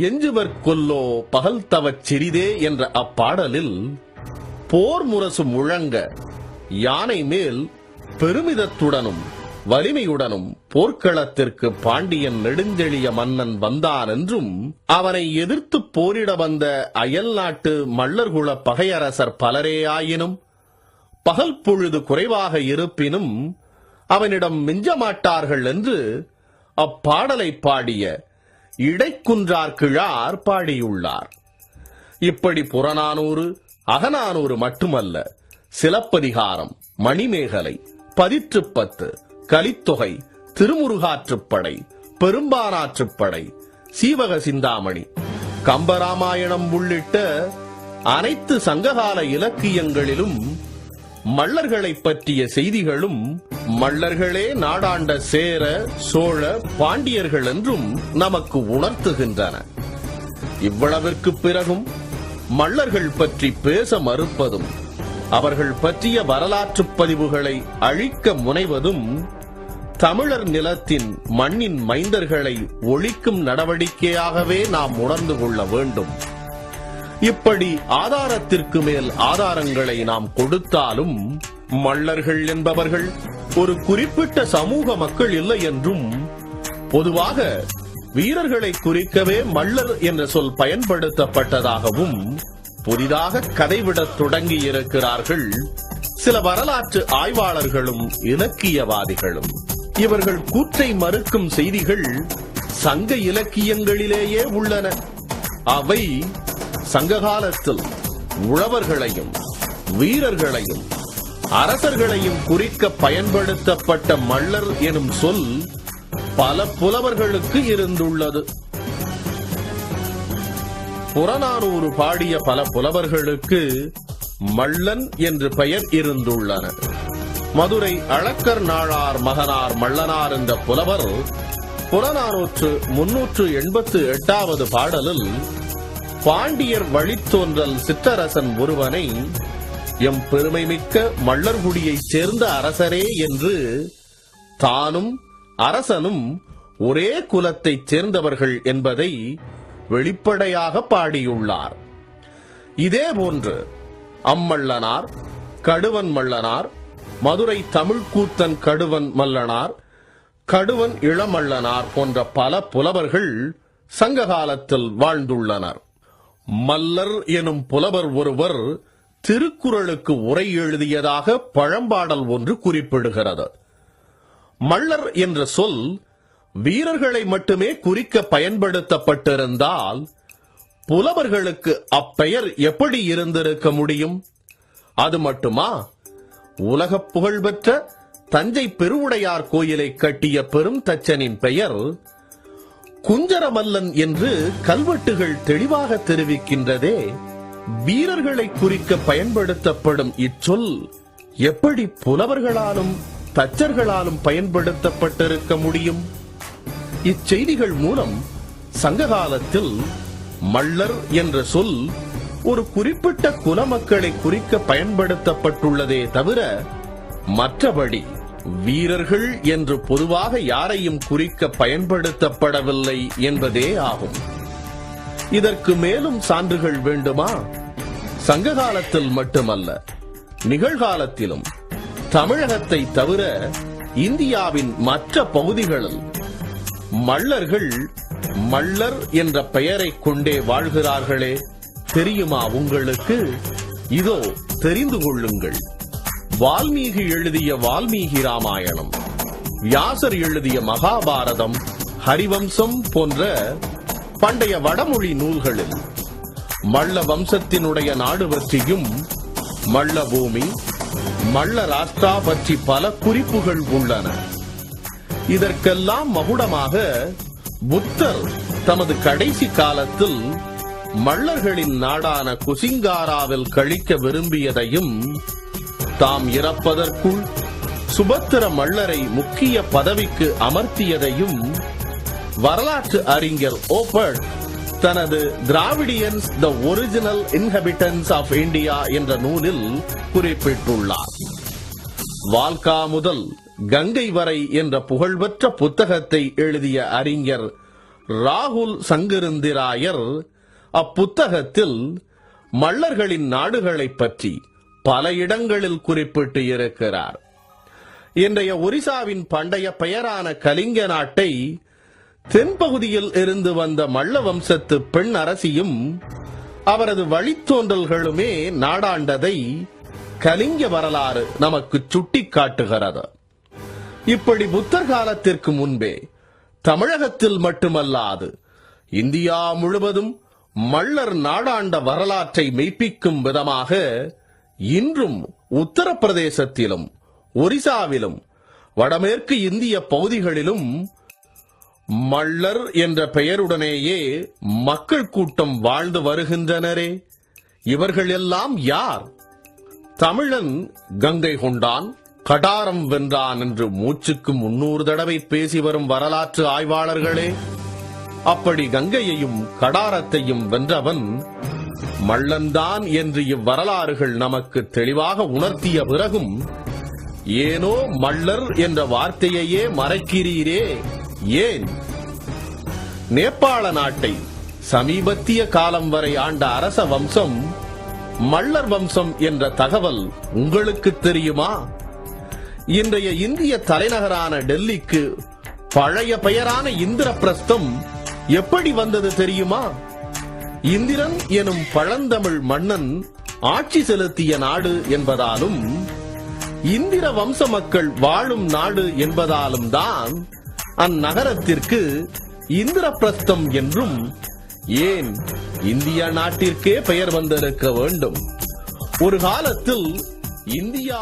எஞ்சுவர் கொல்லோ பகல் தவச் சிறிதே என்ற அப்பாடலில் போர் முரசு முழங்க யானை மேல் பெருமிதத்துடனும் வலிமையுடனும் போர்க்களத்திற்கு பாண்டியன் நெடுஞ்செழிய மன்னன் வந்தான் என்றும் அவனை எதிர்த்து போரிட வந்த அயல் நாட்டு மல்லர்குல பகையரசர் பலரேயாயினும் பகல் பொழுது குறைவாக இருப்பினும் அவனிடம் மிஞ்சமாட்டார்கள் என்று அப்பாடலை பாடிய இடைக்குன்றார் கிழார் பாடியுள்ளார். இப்படி புறநானூறு அகநானூறு மட்டுமல்ல, சிலப்பதிகாரம், மணிமேகலை, பதிற்றுப்பத்து, கலித்தொகை, திருமுருகாற்றுப்படை, பெரும்பானாற்றுப்படை, சீவக சிந்தாமணி, கம்பராமாயணம் உள்ளிட்ட அனைத்து சங்ககால இலக்கியங்களிலும் மல்லர்களை பற்றிய செய்திகளும் மல்லர்களே நாடாண்ட சேர சோழ பாண்டியர்கள் என்றும் நமக்கு உணர்த்துகின்றன. இவ்வளவிற்கு பிறகும் மல்லர்கள் பற்றி பேச மறுப்பதும் அவர்கள் பற்றிய வரலாற்று பதிவுகளை அழிக்க முனைவதும் தமிழர் நிலத்தின் மண்ணின் மைந்தர்களை ஒழிக்கும் நடவடிக்கையாகவே நாம் உணர்ந்து கொள்ள வேண்டும். இப்படி ஆதாரத்திற்கு மேல் ஆதாரங்களை நாம் கொடுத்தாலும் மல்லர்கள் என்பவர்கள் ஒரு குறிப்பிட்ட சமூக மக்கள் இல்லை என்றும், பொதுவாக வீரர்களை குறிக்கவே மல்லர் என்ற சொல் பயன்படுத்தப்பட்டதாகவும் புதிதாக கதைவிடத் தொடங்கி இருக்கிறார்கள் சில வரலாற்று ஆய்வாளர்களும் இலக்கியவாதிகளும். இவர்கள் கூற்றை மறுக்கும் செய்திகள் சங்க இலக்கியங்களிலேயே உள்ளன. அவை சங்ககாலத்தில் உழவர்களையும் வீரர்களையும் அரசர்களையும் குறிக்க பயன்படுத்தப்பட்ட மல்லர் எனும் சொல் பல புலவர்களுக்கு இருந்துள்ளது. புறநானூறு பாடிய பல புலவர்களுக்கு மல்லன் என்று பெயர் இருந்துள்ளன. மதுரை அளக்கர் நாளார் மகனார் மல்லனார் என்ற புலவர் புறநானூற்று 388வது பாடலில் பாண்டியர் வழித்தோன்றல் சிற்றரசன் ஒருவனை எம் பெருமைமிக்க மல்லர்குடியைச் சேர்ந்த அரசரே என்று தானும் அரசனும் ஒரே குலத்தைச் சேர்ந்தவர்கள் என்பதை வெளிப்படையாக பாடியுள்ளார். இதேபோன்று அம்மல்லனார், கடுவன் மல்லனார், மதுரை தமிழ்க்கூத்தன் கடுவன் மல்லனார், கடுவன் இளமல்லனார் போன்ற பல புலவர்கள் சங்க காலத்தில் வாழ்ந்துள்ளனர். மல்லர் எனும் புலவர் ஒருவர் திருக்குறளுக்கு உரை எழுதியதாக பழம்பாடல் ஒன்று குறிப்பிடுகிறது. மல்லர் என்ற சொல் வீரர்களை மட்டுமே குறிக்க பயன்படுத்தப்பட்டிருந்தால் புலவர்களுக்கு அப்பெயர் எப்படி இருந்திருக்க முடியும்? அது மட்டுமா, உலக புகழ்பெற்ற தஞ்சை பெருவுடையார் கோயிலை கட்டிய பெரும் தச்சனின் பெயர் குஞ்சரமல்லன் என்று கல்வெட்டுகள் தெளிவாக தெரிவிக்கின்றதே. வீரர்களை குறிக்க பயன்படுத்தப்படும் இச்சொல் எப்படி புலவர்களாலும் தச்சர்களாலும் பயன்படுத்தப்பட்டிருக்க முடியும்? இச்செய்திகள் மூலம் சங்ககாலத்தில் மல்லர் என்ற சொல் ஒரு குறிப்பிட்ட குல மக்களை குறிக்க பயன்படுத்தப்பட்டுள்ளதே தவிர மற்றபடி வீரர்கள் என்று பொதுவாக யாரையும் குறிக்க பயன்படுத்தப்படவில்லை என்பதே ஆகும். இதற்கு மேலும் சான்றுகள் வேண்டுமா? சங்ககாலத்தில் மட்டுமல்ல, நிகழ்காலத்திலும் தமிழகத்தை தவிர இந்தியாவின் மற்ற பகுதிகளில் மல்லர்கள் மல்லர் என்ற பெயரை கொண்டே வாழ்கிறார்களே. தெரியுமா உங்களுக்கு? இதோ தெரிந்து கொள்ளுங்கள். வால்மீகி எழுதிய வால்மீகி ராமாயணம், வியாசர் எழுதிய மகாபாரதம், ஹரிவம்சம் போன்ற பண்டைய வடமொழி நூல்களில் மல்ல வம்சத்தினுடைய நாடு பற்றியும் மல்ல பூமி, மல்ல ராஷ்டிரா பற்றி பல குறிப்புகள் உள்ளன. இதற்கெல்லாம் மகுடமாக புத்தர் தமது கடைசி காலத்தில் மல்லர்களின் நாடான குசிங்காராவில் கழிக்க விரும்பியதையும், தாம் இறப்பதற்குள் சுபத்திர மல்லரை முக்கிய பதவிக்கு அமர்த்தியதையும் வரலாற்று அறிஞர் ஓபர்ட் தனது Dravidians the original inhabitants of India என்ற நூலில் குறிப்பிட்டுள்ளார். வால்கா முதல் கங்கை வரை என்ற புகழ்பெற்ற புத்தகத்தை எழுதிய அறிஞர் ராகுல் சங்கருந்திராயர் அப்புத்தகத்தில் மல்லர்களின் நாடுகளைப் பற்றி பல இடங்களில் குறிப்பிட்டு இருக்கிறார். இன்றைய ஒரிசாவின் பண்டைய பெயரான கலிங்க நாட்டை தென்பகுதியில் இருந்து வந்த மல்ல வம்சத்து பெண் அரசியும் அவரது வழித்தோன்றல்களுமே நாடாண்டதை கலிங்க வரலாறு நமக்கு சுட்டிக்காட்டுகிறது. இப்படி புத்தர் காலத்திற்கு முன்பே தமிழகத்தில் மட்டுமல்லாது இந்தியா முழுவதும் மல்லர் நாடாண்ட வரலாற்றை மெய்ப்பிக்கும் விதமாக இன்றும் உத்தரப்பிரதேசத்திலும் ஒரிசாவிலும் வடமேற்கு இந்திய பகுதிகளிலும் மல்லர் என்ற பெயருடனேயே மக்கள் கூட்டம் வாழ்ந்து வருகின்றனரே. இவர்கள் எல்லாம் யார்? தமிழன் கங்கை கொண்டான், கடாரம் வென்றான் என்று மூச்சுக்கு 300 தடவை பேசி வரும் வரலாற்று ஆய்வாளர்களே, அப்படி கங்கையையும் கடாரத்தையும் வென்றவன் மல்லன்தான் என்று இவ்வரலாறுகள் நமக்கு தெளிவாக உணர்த்திய பிறகும் ஏனோ மல்லர் என்ற வார்த்தையையே மறைக்கிறீரே, ஏன்? நேபாள நாட்டை சமீபத்திய காலம் வரை ஆண்ட அரச வம்சம் மல்லர் வம்சம் என்ற தகவல் உங்களுக்கு தெரியுமா? இன்றைய இந்திய தலைநகரான டெல்லிக்கு பழைய பெயரான இந்திரபிரஸ்தம் எப்படி வந்தது தெரியுமா? இந்திரன் எனும் பழந்தமிழ் மன்னன் ஆட்சி செலுத்திய நாடு என்பதாலும் இந்திர வம்ச மக்கள் வாழும் நாடு என்பதாலும் தான் அந்நகரத்திற்கு இந்திரபிரஸ்தம் என்றும், ஏன் இந்திய நாட்டிற்கே பெயர் வந்திருக்க வேண்டும். ஒரு காலத்தில் இந்தியா